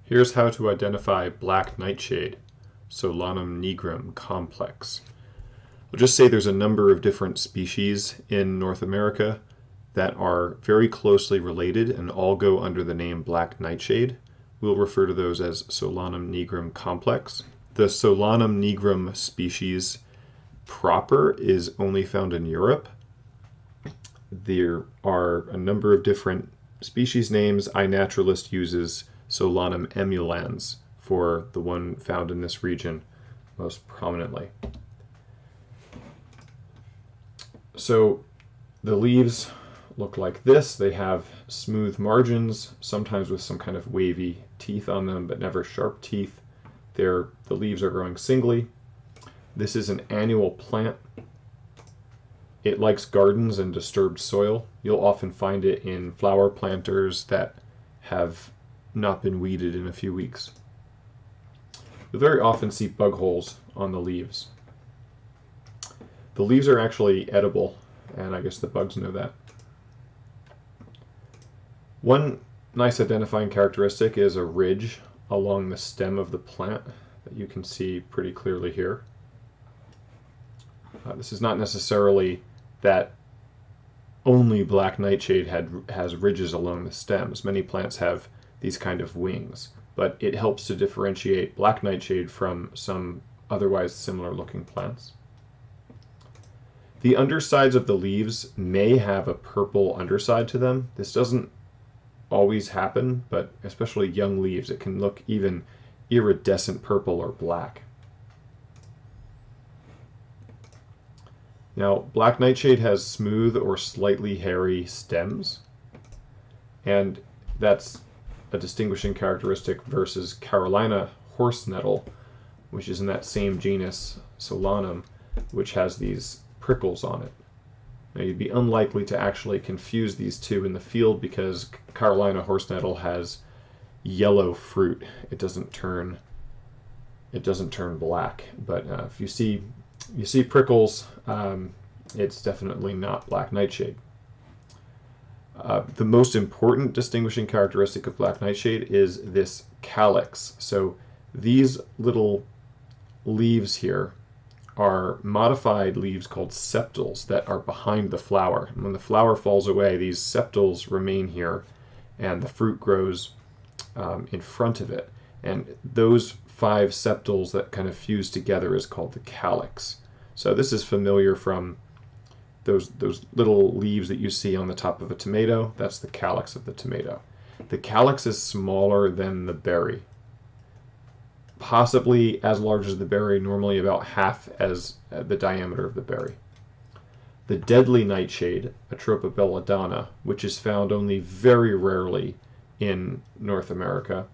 Here's how to identify black nightshade, Solanum nigrum complex. I'll just say there's a number of different species in North America that are very closely related and all go under the name black nightshade. We'll refer to those as Solanum nigrum complex. The Solanum nigrum species proper is only found in Europe. There are a number of different species names. iNaturalist uses Solanum emulans for the one found in this region most prominently. So the leaves look like this. They have smooth margins, sometimes with some kind of wavy teeth on them, but never sharp teeth. The leaves are growing singly. This is an annual plant. It likes gardens and disturbed soil. You'll often find it in flower planters that have not been weeded in a few weeks. You'll very often see bug holes on the leaves. The leaves are actually edible, and I guess the bugs know that. One nice identifying characteristic is a ridge along the stem of the plant that you can see pretty clearly here. This is not necessarily that only black nightshade has ridges along the stems. Many plants have these kind of wings, but it helps to differentiate black nightshade from some otherwise similar looking plants. The undersides of the leaves may have a purple underside to them. This doesn't always happen, but especially young leaves, it can look even iridescent purple or black. Now, black nightshade has smooth or slightly hairy stems, and that's a distinguishing characteristic versus Carolina horse nettle, which is in that same genus, Solanum, which has these prickles on it. Now, you'd be unlikely to actually confuse these two in the field because Carolina horse nettle has yellow fruit. It doesn't turn black, but if you see prickles, it's definitely not black nightshade. The most important distinguishing characteristic of black nightshade is this calyx. So these little leaves here are modified leaves called sepals that are behind the flower. And when the flower falls away, these sepals remain here and the fruit grows in front of it. And those 5 sepals that kind of fuse together is called the calyx. So this is familiar from those little leaves that you see on the top of a tomato. That's the calyx of the tomato. The calyx is smaller than the berry, possibly as large as the berry, normally about half as the diameter of the berry. The deadly nightshade, Atropa belladonna, which is found only very rarely in North America,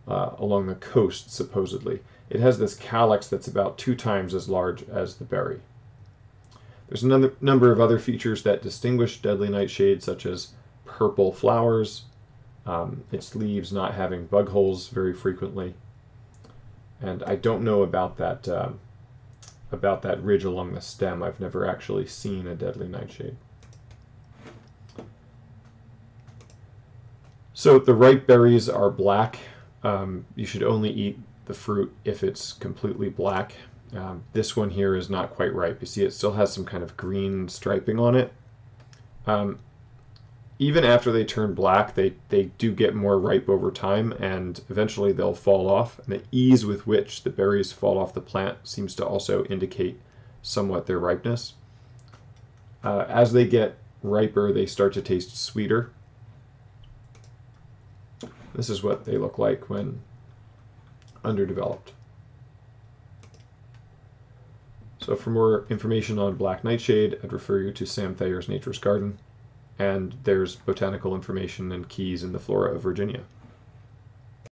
along the coast supposedly, it has this calyx that's about 2 times as large as the berry. There's a number of other features that distinguish deadly nightshade, such as purple flowers, its leaves not having bug holes very frequently, and I don't know about that ridge along the stem. I've never actually seen a deadly nightshade. So the ripe berries are black. You should only eat the fruit if it's completely black. This one here is not quite ripe. You see it still has some kind of green striping on it. Even after they turn black, they do get more ripe over time, and eventually they'll fall off. And the ease with which the berries fall off the plant seems to also indicate somewhat their ripeness. As they get riper, they start to taste sweeter. This is what they look like when underdeveloped. So for more information on black nightshade, I'd refer you to Sam Thayer's Nature's Garden, and there's botanical information and keys in the Flora of Virginia.